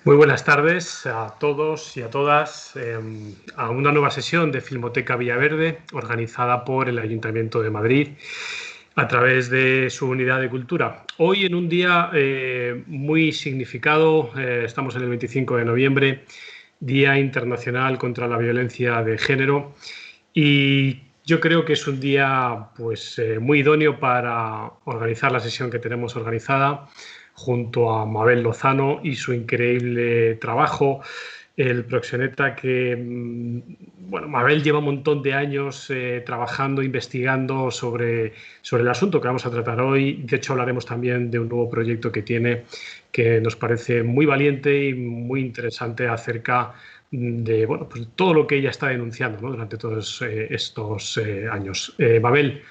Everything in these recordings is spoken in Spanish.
Muy buenas tardes a todos y a todas a una nueva sesión de Filmoteca Villaverde organizada por el Ayuntamiento de Madrid a través de su unidad de cultura. Hoy en un día muy significado, estamos en el 25 de noviembre, Día Internacional contra la Violencia de Género, y yo creo que es un día muy idóneo para organizar la sesión que tenemos organizada junto a Mabel Lozano y su increíble trabajo, el proxeneta que, bueno, Mabel lleva un montón de años trabajando, investigando sobre el asunto que vamos a tratar hoy. De hecho, hablaremos también de un nuevo proyecto que tiene que nos parece muy valiente y muy interesante acerca de pues todo lo que ella está denunciando, ¿no?, durante todos estos años. Mabel,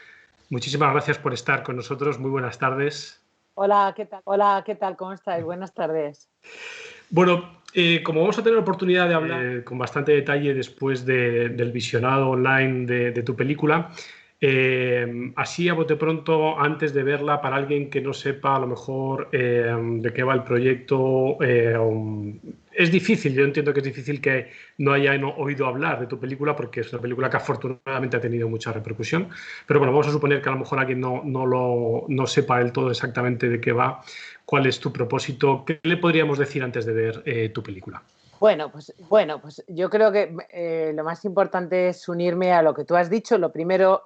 muchísimas gracias por estar con nosotros. Muy buenas tardes. Hola, ¿qué tal? Hola, ¿qué tal? ¿Cómo estáis? Buenas tardes. Bueno, como vamos a tener la oportunidad de hablar con bastante detalle después del visionado online de tu película, así a bote pronto, antes de verla, para alguien que no sepa a lo mejor de qué va el proyecto, es difícil, yo entiendo que es difícil que no hayan oído hablar de tu película porque es una película que afortunadamente ha tenido mucha repercusión, pero bueno, vamos a suponer que a lo mejor alguien no sepa del todo exactamente de qué va. ¿Cuál es tu propósito? ¿Qué le podríamos decir antes de ver tu película? Bueno, pues yo creo que lo más importante es unirme a lo que tú has dicho. Lo primero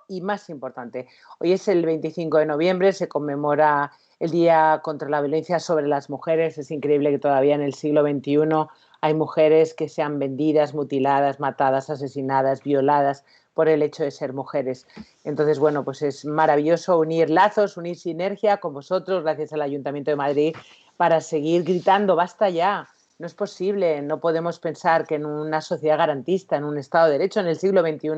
y más importante, hoy es el 25 de noviembre, se conmemora el Día contra la Violencia sobre las Mujeres. Es increíble que todavía en el siglo XXI hay mujeres que sean vendidas, mutiladas, matadas, asesinadas, violadas por el hecho de ser mujeres. Entonces, bueno, pues es maravilloso unir lazos, unir sinergia con vosotros, gracias al Ayuntamiento de Madrid, para seguir gritando, basta ya. No es posible, no podemos pensar que en una sociedad garantista, en un Estado de Derecho, en el siglo XXI,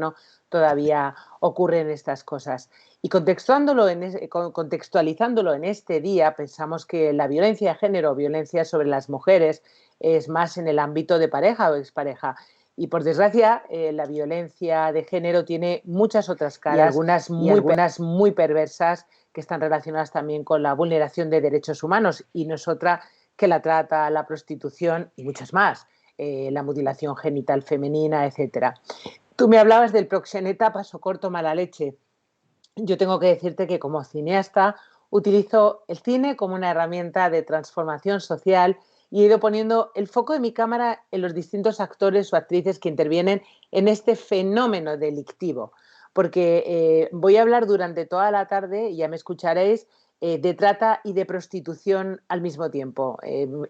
todavía ocurren estas cosas. Y contextualizándolo en este día, pensamos que la violencia de género, violencia sobre las mujeres, es más en el ámbito de pareja o expareja. Y por desgracia, la violencia de género tiene muchas otras caras y algunas muy perversas que están relacionadas también con la vulneración de derechos humanos, y no es otra que la trata, la prostitución y muchas más, la mutilación genital femenina, etcétera. Tú me hablabas del proxeneta paso corto mala leche. Yo tengo que decirte que como cineasta utilizo el cine como una herramienta de transformación social y he ido poniendo el foco de mi cámara en los distintos actores o actrices que intervienen en este fenómeno delictivo. Porque voy a hablar durante toda la tarde, y ya me escucharéis, de trata y de prostitución al mismo tiempo.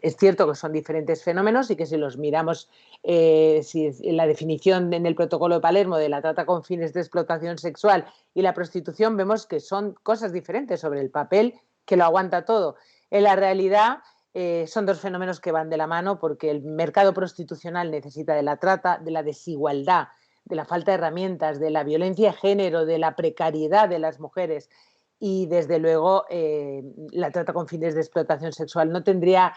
Es cierto que son diferentes fenómenos y que si los miramos, si en la definición en el protocolo de Palermo de la trata con fines de explotación sexual y la prostitución, vemos que son cosas diferentes sobre el papel que lo aguanta todo. En la realidad son dos fenómenos que van de la mano, porque el mercado prostitucional necesita de la trata, de la desigualdad, de la falta de herramientas, de la violencia de género, de la precariedad de las mujeres. Y desde luego la trata con fines de explotación sexual no tendría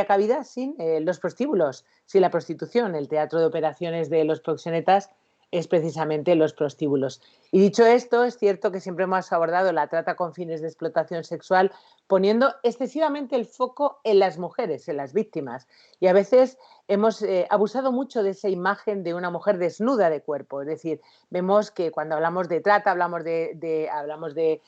cabida sin los prostíbulos, sin la prostitución. El teatro de operaciones de los proxenetas es precisamente los prostíbulos. Y dicho esto, es cierto que siempre hemos abordado la trata con fines de explotación sexual poniendo excesivamente el foco en las mujeres, en las víctimas. Y a veces hemos abusado mucho de esa imagen de una mujer desnuda de cuerpo. Es decir, vemos que cuando hablamos de trata, hablamos de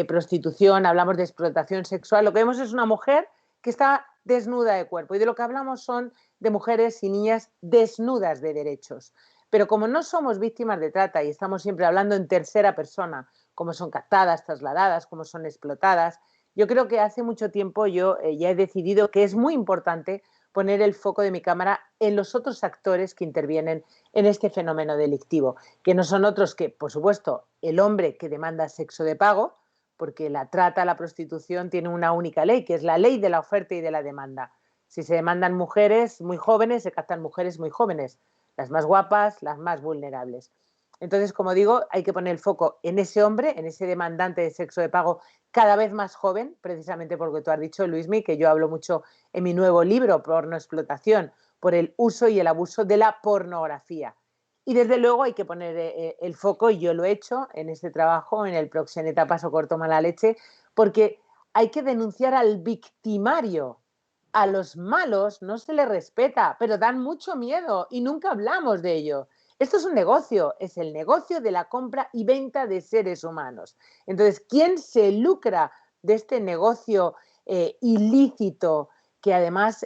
prostitución, hablamos de explotación sexual, lo que vemos es una mujer que está desnuda de cuerpo, y de lo que hablamos son de mujeres y niñas desnudas de derechos. Pero como no somos víctimas de trata y estamos siempre hablando en tercera persona, como son captadas, trasladadas, como son explotadas, yo creo que hace mucho tiempo yo ya he decidido que es muy importante poner el foco de mi cámara en los otros actores que intervienen en este fenómeno delictivo, que no son otros que, por supuesto, el hombre que demanda sexo de pago, porque la trata, la prostitución tiene una única ley, que es la ley de la oferta y de la demanda. Si se demandan mujeres muy jóvenes, se captan mujeres muy jóvenes, las más guapas, las más vulnerables. Entonces, como digo, hay que poner el foco en ese hombre, en ese demandante de sexo de pago cada vez más joven, precisamente porque tú has dicho, Luismi, que yo hablo mucho en mi nuevo libro, Pornoexplotación, por el uso y el abuso de la pornografía. Y desde luego hay que poner el foco, y yo lo he hecho en este trabajo, en el proxeneta paso corto mala leche, porque hay que denunciar al victimario a los malos no se les respeta, pero dan mucho miedo y nunca hablamos de ello. Esto es un negocio, es el negocio de la compra y venta de seres humanos. Entonces, ¿quién se lucra de este negocio ilícito que además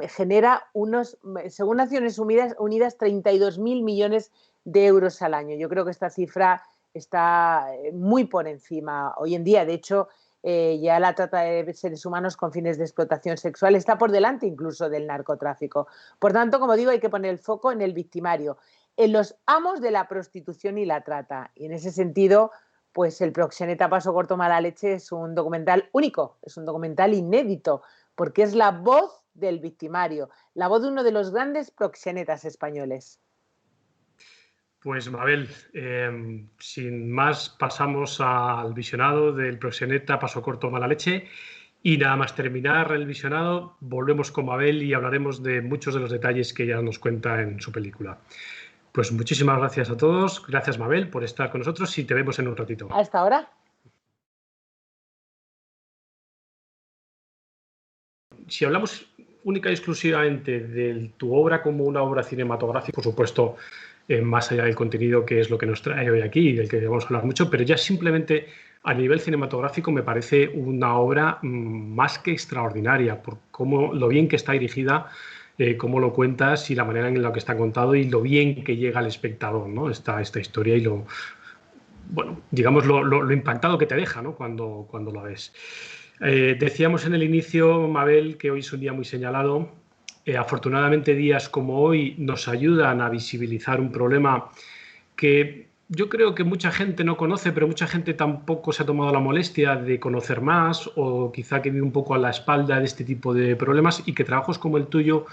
genera unos, según Naciones Unidas, 32.000 millones de euros al año? Yo creo que esta cifra está muy por encima hoy en día. De hecho, ya la trata de seres humanos con fines de explotación sexual está por delante incluso del narcotráfico. Por tanto, como digo, hay que poner el foco en el victimario, en los amos de la prostitución y la trata. Y en ese sentido, pues el Proxeneta Paso Corto Mala Leche es un documental único, es un documental inédito, porque es la voz del victimario, la voz de uno de los grandes proxenetas españoles. Pues Mabel, sin más pasamos al visionado del Proxeneta Paso Corto Mala Leche y nada más terminar el visionado volvemos con Mabel y hablaremos de muchos de los detalles que ella nos cuenta en su película. Pues muchísimas gracias a todos, gracias Mabel por estar con nosotros y te vemos en un ratito. Hasta ahora. Si hablamos única y exclusivamente de tu obra como una obra cinematográfica, por supuesto, más allá del contenido que es lo que nos trae hoy aquí y del que vamos a hablar mucho, pero ya simplemente a nivel cinematográfico me parece una obra más que extraordinaria por cómo, lo bien que está dirigida, cómo lo cuentas y la manera en la que está contado y lo bien que llega al espectador, ¿no? esta historia y lo, bueno, digamos, lo impactado que te deja, ¿no? cuando lo ves. Decíamos en el inicio, Mabel, que hoy es un día muy señalado. Afortunadamente, días como hoy nos ayudan a visibilizar un problema que yo creo que mucha gente no conoce, pero mucha gente tampoco se ha tomado la molestia de conocer más o quizá que vive un poco a la espalda de este tipo de problemas y que trabajos como el tuyo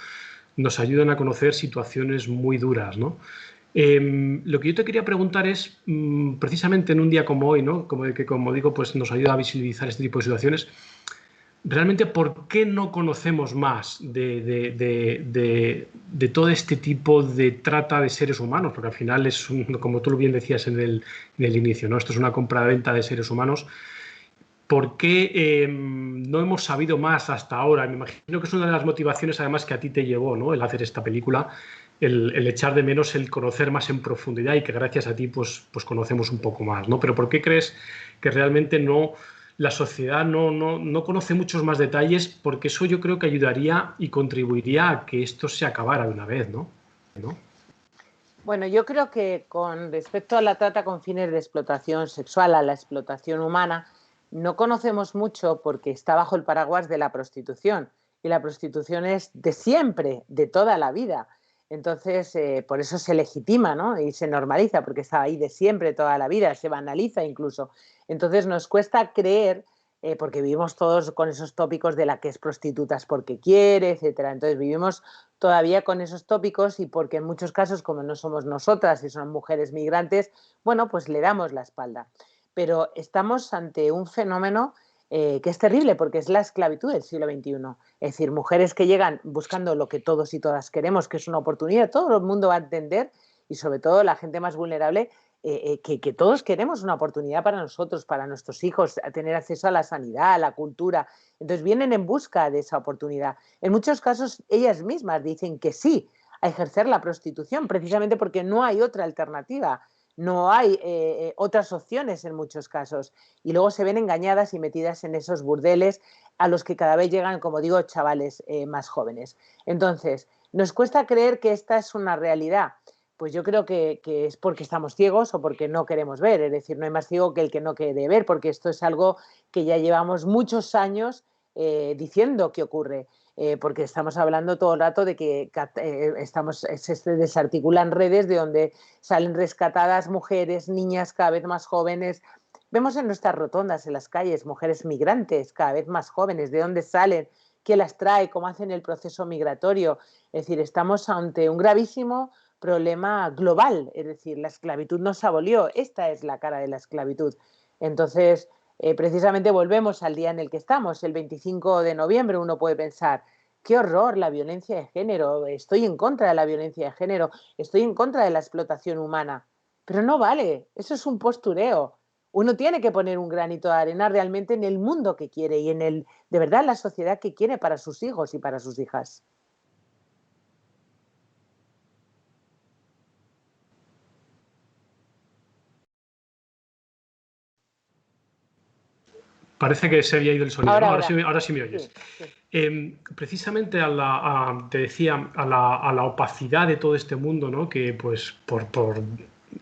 nos ayudan a conocer situaciones muy duras, ¿no? Lo que yo te quería preguntar es, precisamente en un día como hoy, ¿no? Como, que, como digo, pues nos ayuda a visibilizar este tipo de situaciones, realmente, ¿por qué no conocemos más de todo este tipo de trata de seres humanos? Porque al final es, como tú bien decías en el inicio, ¿no? Esto es una compra-venta de seres humanos. ¿Por qué no hemos sabido más hasta ahora? Me imagino que es una de las motivaciones además que a ti te llevó, ¿no? El hacer esta película, el echar de menos el conocer más en profundidad y que gracias a ti pues conocemos un poco más, ¿no? Pero ¿por qué crees que realmente no, la sociedad no conoce muchos más detalles? Porque eso yo creo que ayudaría y contribuiría a que esto se acabara de una vez, ¿no? ¿No? Bueno, yo creo que con respecto a la trata con fines de explotación sexual, a la explotación humana, no conocemos mucho porque está bajo el paraguas de la prostitución. Y la prostitución es de siempre, de toda la vida. Entonces, por eso se legitima, ¿no? Y se normaliza, porque está ahí de siempre, toda la vida, se banaliza incluso. Entonces, nos cuesta creer, porque vivimos todos con esos tópicos de la que es prostituta es porque quiere, etcétera. Entonces, vivimos todavía con esos tópicos y porque en muchos casos, como no somos nosotras y son mujeres migrantes, bueno, pues le damos la espalda. Pero estamos ante un fenómeno que es terrible porque es la esclavitud del siglo XXI. Es decir, mujeres que llegan buscando lo que todos y todas queremos, que es una oportunidad, todo el mundo va a entender y sobre todo la gente más vulnerable, que todos queremos una oportunidad para nosotros, para nuestros hijos, a tener acceso a la sanidad, a la cultura. Entonces vienen en busca de esa oportunidad. En muchos casos ellas mismas dicen que sí a ejercer la prostitución, precisamente porque no hay otra alternativa, no hay otras opciones en muchos casos. Y luego se ven engañadas y metidas en esos burdeles a los que cada vez llegan, como digo, chavales más jóvenes. Entonces, nos cuesta creer que esta es una realidad. Pues yo creo que es porque estamos ciegos o porque no queremos ver. Es decir, no hay más ciego que el que no quiere ver, porque esto es algo que ya llevamos muchos años diciendo que ocurre. Porque estamos hablando todo el rato de que se desarticulan redes de donde salen rescatadas mujeres, niñas cada vez más jóvenes. Vemos en nuestras rotondas, en las calles, mujeres migrantes cada vez más jóvenes, de dónde salen, qué las trae, cómo hacen el proceso migratorio. Es decir, estamos ante un gravísimo problema global, es decir, la esclavitud no se abolió, esta es la cara de la esclavitud. Entonces, precisamente volvemos al día en el que estamos, el 25 de noviembre, uno puede pensar, qué horror la violencia de género, estoy en contra de la violencia de género, estoy en contra de la explotación humana, pero no vale, eso es un postureo. uno tiene que poner un granito de arena realmente en el mundo que quiere y de verdad, la sociedad que quiere para sus hijos y para sus hijas. Parece que se había ido el sonido, ¿no? Ahora, ahora. Ahora sí me oyes. Sí, sí. Precisamente te decía, a la opacidad de todo este mundo, ¿no? Que pues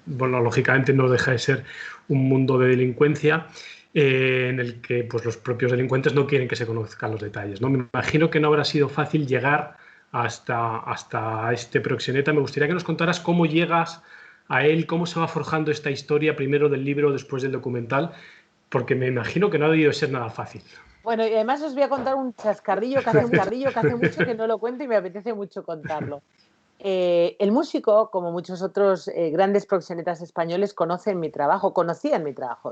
bueno, lógicamente no deja de ser un mundo de delincuencia, en el que pues los propios delincuentes no quieren que se conozcan los detalles, ¿no? Me imagino que no habrá sido fácil llegar hasta este proxeneta. Me gustaría que nos contaras cómo llegas a él, cómo se va forjando esta historia, primero del libro, después del documental, porque me imagino que no ha debido ser nada fácil. Bueno, y además os voy a contar un chascarrillo que hace mucho que no lo cuento y me apetece mucho contarlo. El músico, como muchos otros grandes proxenetas españoles, conocían mi trabajo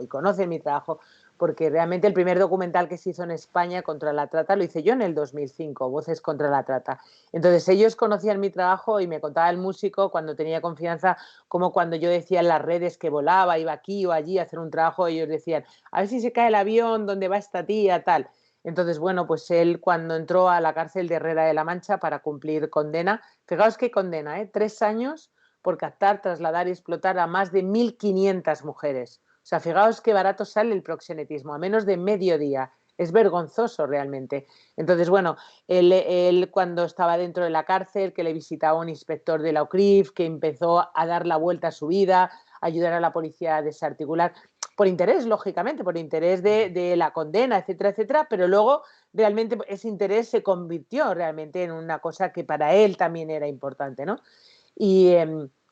y conocen mi trabajo, porque realmente el primer documental que se hizo en España contra la trata lo hice yo en el 2005, Voces contra la trata. Entonces ellos conocían mi trabajo y me contaba el músico cuando tenía confianza, como cuando yo decía en las redes que volaba, iba aquí o allí a hacer un trabajo, ellos decían, a ver si se cae el avión, ¿dónde va esta tía? Tal. Entonces, bueno, pues él cuando entró a la cárcel de Herrera de la Mancha para cumplir condena, fijaos qué condena, 3 años por captar, trasladar y explotar a más de 1.500 mujeres. O sea, fijaos qué barato sale el proxenetismo, a menos de medio día. Es vergonzoso realmente. Entonces, bueno, él cuando estaba dentro de la cárcel, que le visitaba un inspector de la UCRIF, que empezó a dar la vuelta a su vida, a ayudar a la policía a desarticular, por interés, lógicamente, por interés de la condena, etcétera, etcétera, pero luego realmente ese interés se convirtió realmente en una cosa que para él también era importante, ¿no? Y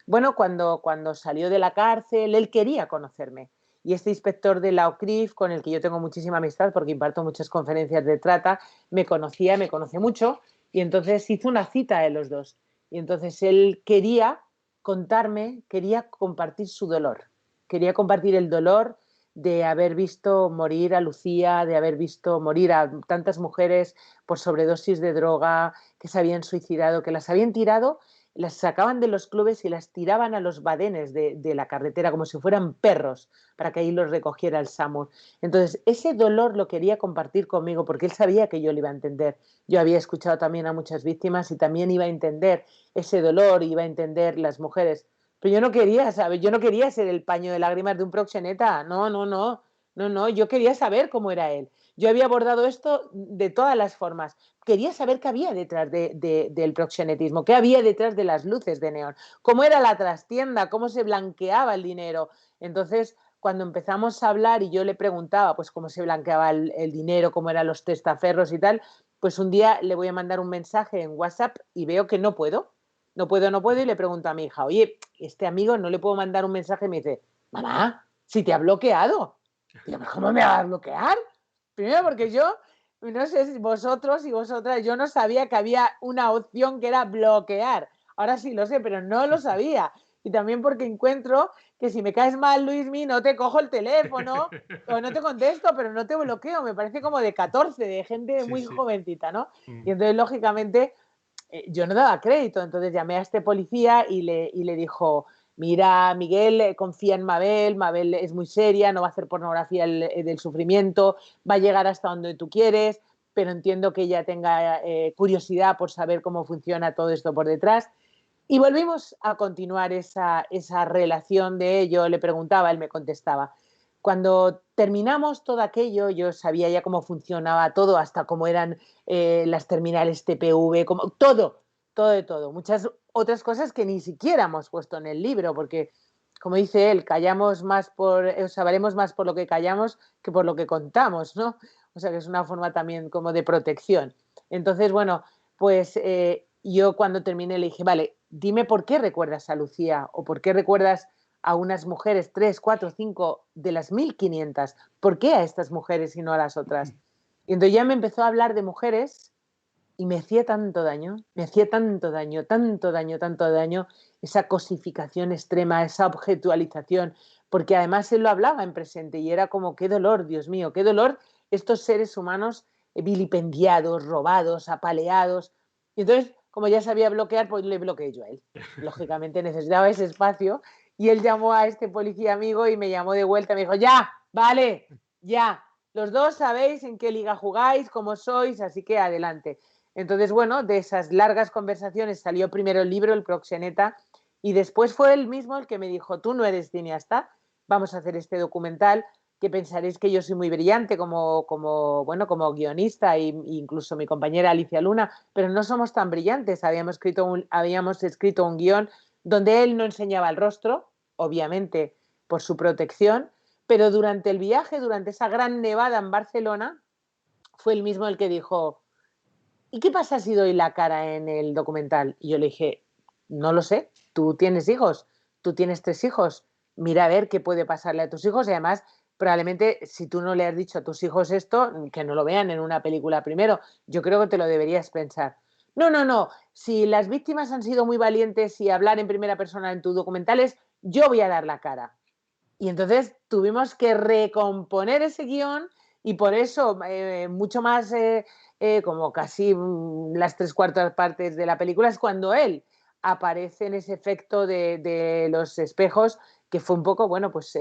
bueno, cuando salió de la cárcel, él quería conocerme. Y este inspector de la OCRIF, con el que yo tengo muchísima amistad porque imparto muchas conferencias de trata, me conoce mucho, y entonces hizo una cita de los dos. Y entonces él quería contarme, quería compartir su dolor. Quería compartir el dolor de haber visto morir a Lucía, de haber visto morir a tantas mujeres por sobredosis de droga, que se habían suicidado, que las habían tirado, las sacaban de los clubes y las tiraban a los badenes de la carretera como si fueran perros para que ahí los recogiera el SAMUR. Entonces, ese dolor lo quería compartir conmigo porque él sabía que yo lo iba a entender. Yo había escuchado también a muchas víctimas y también iba a entender ese dolor, iba a entender las mujeres. Pero yo no quería, ¿sabes? Yo no quería ser el paño de lágrimas de un proxeneta. No, no, no. No, no. Yo quería saber cómo era él. Yo había abordado esto de todas las formas. Quería saber qué había detrás del proxenetismo, qué había detrás de las luces de neón, cómo era la trastienda, cómo se blanqueaba el dinero. Entonces, cuando empezamos a hablar y yo le preguntaba pues cómo se blanqueaba el dinero, cómo eran los testaferros y tal, pues un día le voy a mandar un mensaje en WhatsApp y veo que no puedo. No puedo, y le pregunto a mi hija, oye, este amigo no le puedo mandar un mensaje, y me dice, mamá, si te ha bloqueado. Digo, ¿cómo me va a bloquear? Primero porque yo, no sé si vosotros y vosotras, yo no sabía que había una opción que era bloquear. Ahora sí lo sé, pero no lo sabía. Y también porque encuentro que si me caes mal, Luismi, no te cojo el teléfono o no te contesto, pero no te bloqueo. Me parece como de 14, de gente Sí, muy sí. jovencita, ¿no? Y entonces, lógicamente, yo no daba crédito. Entonces llamé a este policía y le dijo, mira, Miguel, confía en Mabel, Mabel es muy seria, no va a hacer pornografía del sufrimiento, va a llegar hasta donde tú quieres, pero entiendo que ella tenga curiosidad por saber cómo funciona todo esto por detrás. Y volvimos a continuar esa relación de ello, le preguntaba, él me contestaba. Cuando terminamos todo aquello, yo sabía ya cómo funcionaba todo, hasta cómo eran las terminales TPV, como, todo, todo de todo. Muchas otras cosas que ni siquiera hemos puesto en el libro, porque, como dice él, callamos más sabremos más por lo que callamos que por lo que contamos, ¿no? O sea que es una forma también como de protección. Entonces, bueno, pues yo cuando terminé le dije, vale, dime por qué recuerdas a Lucía o por qué recuerdas a unas mujeres, 3, 4, 5 de las 1.500. ¿Por qué a estas mujeres y no a las otras? Y entonces ya me empezó a hablar de mujeres y me hacía tanto daño, me hacía tanto daño, tanto daño, tanto daño, esa cosificación extrema, esa objetualización, porque además él lo hablaba en presente y era como, qué dolor, Dios mío, qué dolor estos seres humanos vilipendiados, robados, apaleados. Y entonces, como ya sabía bloquear, pues le bloqueé yo a él. Lógicamente necesitaba ese espacio y él llamó a este policía amigo y me llamó de vuelta, me dijo, ya, Vale, ya. Los dos sabéis en qué liga jugáis, cómo sois, así que adelante. Entonces, bueno, de esas largas conversaciones salió primero el libro, El proxeneta, y después fue él mismo el que me dijo, tú no eres cineasta, vamos a hacer este documental, que pensaréis que yo soy muy brillante bueno, como guionista e incluso mi compañera Alicia Luna, pero no somos tan brillantes. Habíamos escrito un guión donde él no enseñaba el rostro, obviamente por su protección, pero durante el viaje, durante esa gran nevada en Barcelona, fue él mismo el que dijo, ¿y qué pasa si doy la cara en el documental? Y yo le dije, no lo sé, tú tienes hijos, tú tienes 3 hijos, mira a ver qué puede pasarle a tus hijos y además probablemente si tú no le has dicho a tus hijos esto, que no lo vean en una película primero, yo creo que te lo deberías pensar. No, no, no, si las víctimas han sido muy valientes y hablar en primera persona en tus documentales, yo voy a dar la cara. Y entonces tuvimos que recomponer ese guión y por eso mucho más, como casi las 3/4 partes de la película, es cuando él aparece en ese efecto de los espejos, que fue un poco, bueno, pues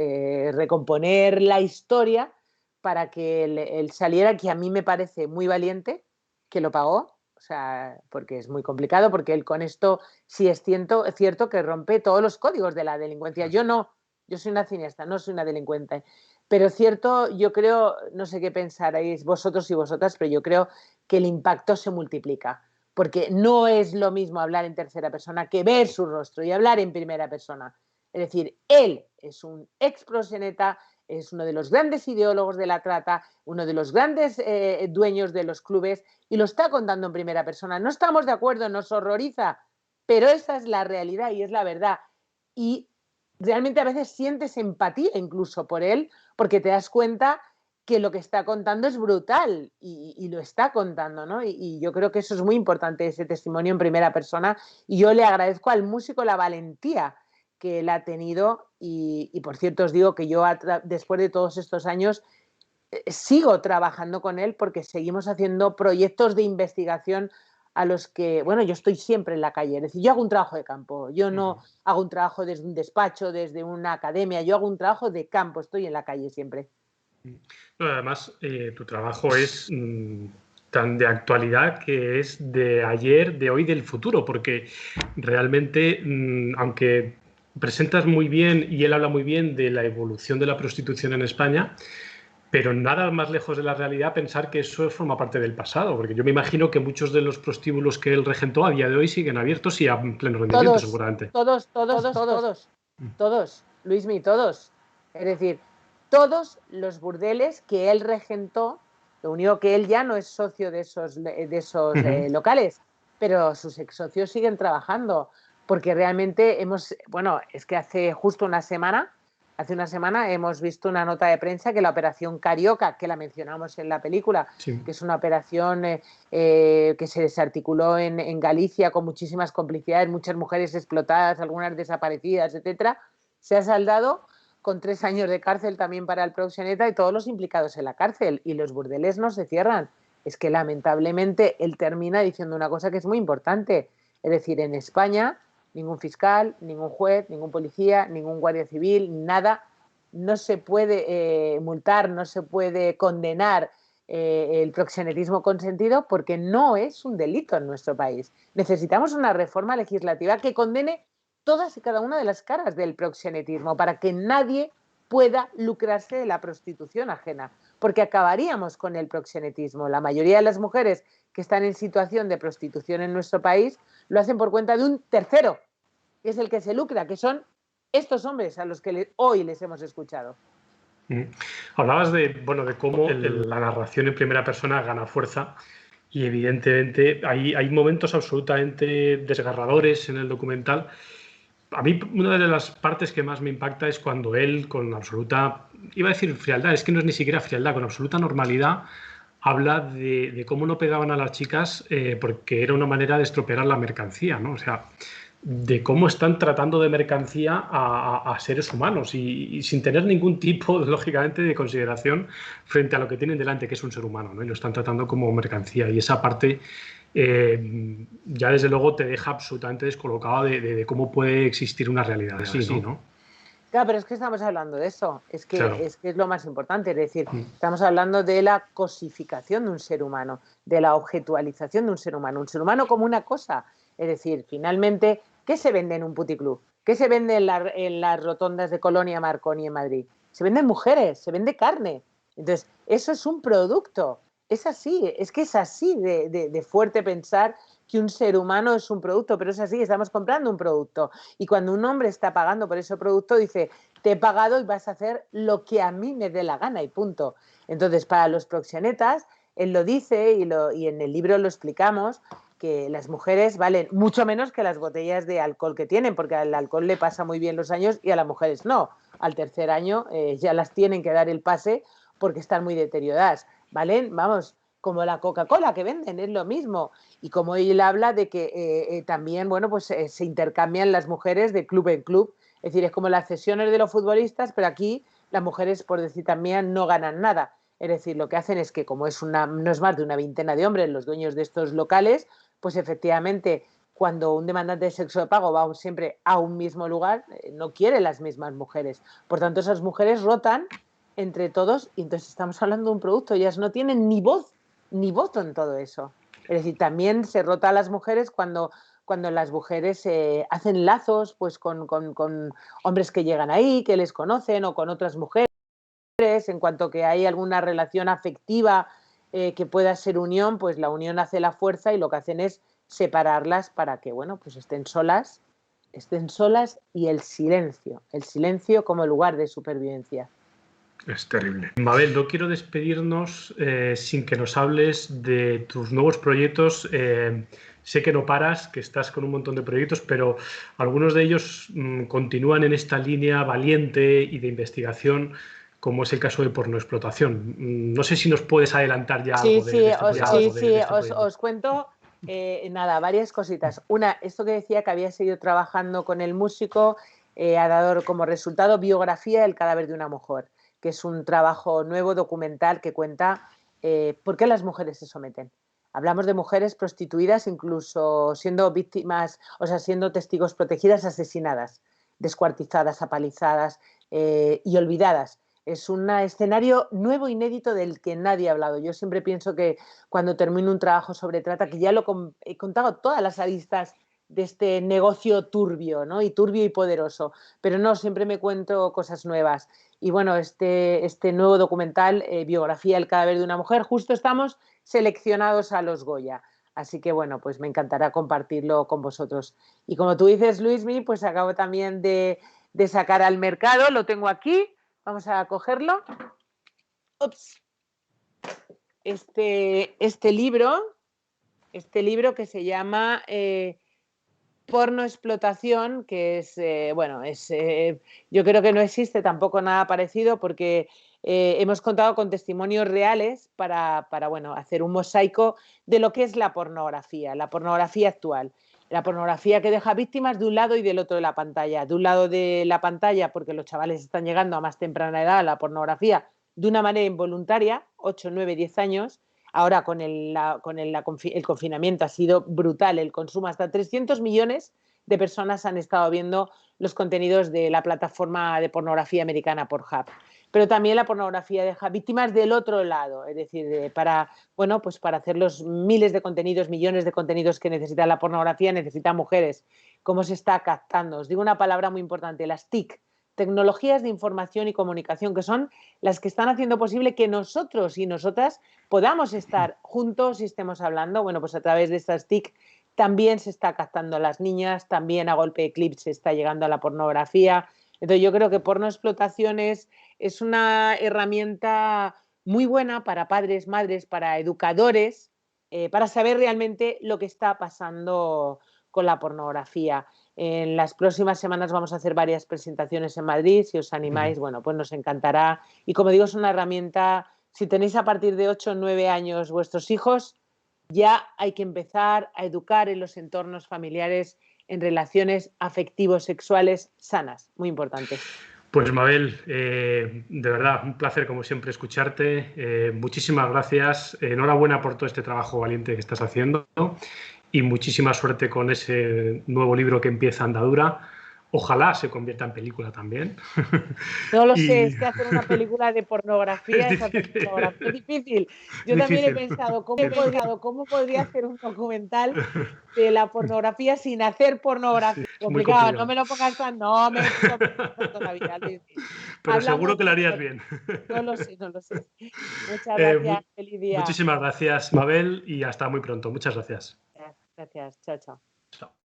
recomponer la historia para que él saliera, que a mí me parece muy valiente, que lo pagó, o sea, porque es muy complicado, porque él con esto sí es cierto que rompe todos los códigos de la delincuencia. Yo no, yo soy una cineasta, no soy una delincuente. Pero cierto, yo creo, no sé qué pensaréis vosotros y vosotras, pero yo creo que el impacto se multiplica. Porque no es lo mismo hablar en tercera persona que ver su rostro y hablar en primera persona. Es decir, él es un ex proxeneta, es uno de los grandes ideólogos de la trata, uno de los grandes dueños de los clubes y lo está contando en primera persona. No estamos de acuerdo, nos horroriza, pero esa es la realidad y es la verdad. Y realmente a veces sientes empatía incluso por él, porque te das cuenta que lo que está contando es brutal y lo está contando, ¿no? Y yo creo que eso es muy importante, ese testimonio en primera persona. Y yo le agradezco al músico la valentía que él ha tenido. Y por cierto, os digo que yo, después de todos estos años, sigo trabajando con él porque seguimos haciendo proyectos de investigación a los que, bueno, yo estoy siempre en la calle, es decir, yo hago un trabajo de campo, yo no hago un trabajo desde un despacho, desde una academia, yo hago un trabajo de campo, estoy en la calle siempre. No, además, tu trabajo es tan de actualidad que es de ayer, de hoy, del futuro, porque realmente, aunque presentas muy bien y él habla muy bien de la evolución de la prostitución en España, pero nada más lejos de la realidad pensar que eso forma parte del pasado, porque yo me imagino que muchos de los prostíbulos que él regentó a día de hoy siguen abiertos y a pleno rendimiento, Todos, seguramente. todos, todos, todos, todos, Luismi, todos. Es decir, todos los burdeles que él regentó, lo único que él ya no es socio de esos locales, pero sus ex socios siguen trabajando, porque realmente bueno, es que hace una semana hemos visto una nota de prensa que la operación Carioca, que la mencionamos en la película, Sí. que es una operación que se desarticuló en Galicia con muchísimas complicidades, muchas mujeres explotadas, algunas desaparecidas, etcétera, se ha saldado con 3 años de cárcel también para el proxeneta y todos los implicados en la cárcel. Y los burdeles no se cierran. Es que lamentablemente él termina diciendo una cosa que es muy importante. Es decir, en España ningún fiscal, ningún juez, ningún policía, ningún guardia civil, nada, no se puede multar, no se puede condenar el proxenetismo consentido porque no es un delito en nuestro país. Necesitamos una reforma legislativa que condene todas y cada una de las caras del proxenetismo para que nadie pueda lucrarse de la prostitución ajena, porque acabaríamos con el proxenetismo. La mayoría de las mujeres que están en situación de prostitución en nuestro país lo hacen por cuenta de un tercero, que es el que se lucra, que son estos hombres a los que hoy les hemos escuchado. Hablabas de cómo la narración en primera persona gana fuerza y evidentemente hay momentos absolutamente desgarradores en el documental. A mí una de las partes que más me impacta es cuando él, con absoluta, iba a decir frialdad, es que no es ni siquiera frialdad, con absoluta normalidad, habla de cómo no pegaban a las chicas porque era una manera de estropear la mercancía, ¿no? O sea, de cómo están tratando de mercancía a seres humanos y sin tener ningún tipo, lógicamente, de consideración frente a lo que tienen delante, que es un ser humano, ¿no? Y lo están tratando como mercancía. Y esa parte ya desde luego te deja absolutamente descolocado de cómo puede existir una realidad así, ¿no? Claro, pero es que estamos hablando de eso, Claro. es que es lo más importante, es decir, Mm. estamos hablando de la cosificación de un ser humano, de la objetualización de un ser humano como una cosa. Es decir, finalmente, ¿qué se vende en un puticlub? ¿Qué se vende en las rotondas de Colonia Marconi en Madrid? Se venden mujeres, se vende carne. Entonces, eso es un producto. Es así, es que es así de fuerte pensar que un ser humano es un producto, pero es así, estamos comprando un producto. Y cuando un hombre está pagando por ese producto, dice, te he pagado y vas a hacer lo que a mí me dé la gana y punto. Entonces, para los proxenetas, él lo dice y en el libro lo explicamos, que las mujeres valen mucho menos que las botellas de alcohol que tienen, porque al alcohol le pasa muy bien los años y a las mujeres no. Al tercer año ya las tienen que dar el pase porque están muy deterioradas. Valen, vamos, como la Coca-Cola que venden, es lo mismo. Y como él habla de que también, bueno, pues se intercambian las mujeres de club en club. Es decir, es como las cesiones de los futbolistas, pero aquí las mujeres, por decir también, no ganan nada. Es decir, lo que hacen es que como no es más de una veintena de hombres los dueños de estos locales, pues efectivamente cuando un demandante de sexo de pago va siempre a un mismo lugar, no quiere las mismas mujeres. Por tanto, esas mujeres rotan entre todos y entonces estamos hablando de un producto. Ellas no tienen ni voz ni voto en todo eso. Es decir, también se rota a las mujeres cuando las mujeres hacen lazos pues con hombres que llegan ahí, que les conocen o con otras mujeres, en cuanto que hay alguna relación afectiva que pueda ser unión, pues la unión hace la fuerza y lo que hacen es separarlas para que, bueno, pues estén solas y el silencio como lugar de supervivencia. Es terrible. Mabel, no quiero despedirnos sin que nos hables de tus nuevos proyectos. Sé que no paras, que estás con un montón de proyectos, pero algunos de ellos continúan en esta línea valiente y de investigación, como es el caso de pornoexplotación. No sé si nos puedes adelantar ya Sí, algo sí, de este proyecto. os cuento nada, varias cositas. Una, esto que decía que había seguido trabajando con el músico, ha dado como resultado Biografía del cadáver de una mujer, que es un trabajo nuevo documental que cuenta por qué las mujeres se someten. Hablamos de mujeres prostituidas, incluso siendo víctimas, o sea, siendo testigos protegidas, asesinadas, descuartizadas, apalizadas y olvidadas. Es un escenario nuevo, inédito, del que nadie ha hablado. Yo siempre pienso que cuando termino un trabajo sobre trata, que ya he contado todas las aristas de este negocio turbio, ¿no? Y turbio y poderoso, pero no, siempre me cuento cosas nuevas. Y bueno, este nuevo documental, Biografía del cadáver de una mujer, justo estamos seleccionados a los Goya. Así que bueno, pues me encantará compartirlo con vosotros. Y como tú dices, Luismi, pues acabo también de sacar al mercado, lo tengo aquí. Vamos a cogerlo. Ups. Este libro que se llama Porno Explotación, que es, bueno, yo creo que no existe tampoco nada parecido porque hemos contado con testimonios reales para bueno, hacer un mosaico de lo que es la pornografía actual. La pornografía que deja víctimas de un lado y del otro de la pantalla. De un lado de la pantalla, porque los chavales están llegando a más temprana edad a la pornografía de una manera involuntaria, 8, 9, 10 años. Ahora el confinamiento ha sido brutal, el consumo, hasta 300 millones de personas han estado viendo los contenidos de la plataforma de pornografía americana Pornhub. Pero también la pornografía deja víctimas del otro lado, es decir, bueno, pues para hacer los miles de contenidos, millones de contenidos que necesita la pornografía, necesita mujeres. ¿Cómo se está captando? Os digo una palabra muy importante, las TIC, tecnologías de información y comunicación, que son las que están haciendo posible que nosotros y nosotras podamos estar juntos y estemos hablando. Bueno, pues a través de estas TIC también se está captando a las niñas, también a golpe de clip se está llegando a la pornografía. Entonces yo creo que pornoexplotación es una herramienta muy buena para padres, madres, para educadores, para saber realmente lo que está pasando con la pornografía. En las próximas semanas vamos a hacer varias presentaciones en Madrid. Si os animáis, bueno, pues nos encantará. Y como digo, es una herramienta, si tenéis a partir de 8 o 9 años vuestros hijos, ya hay que empezar a educar en los entornos familiares en relaciones afectivos sexuales sanas. Muy importante. Pues Mabel, de verdad, un placer como siempre escucharte. Muchísimas gracias. Enhorabuena por todo este trabajo valiente que estás haciendo y muchísima suerte con ese nuevo libro que empieza andadura. Ojalá se convierta en película también. No lo sé, Y es que hacer una película de pornografía es es difícil. Yo también he difícil. pensado, ¿cómo podría hacer un documental de la pornografía sin hacer Sí, pornografía? es muy Complicado, no complicado. me lo pongas tan, no me todavía, Luis. Pero seguro Hablamos que lo harías después. bien. No lo sé, no lo sé. Muchas Eh, gracias, mu- feliz día. Muchísimas gracias, Mabel, y hasta muy pronto. Muchas gracias. Gracias, chao, chao. Chao.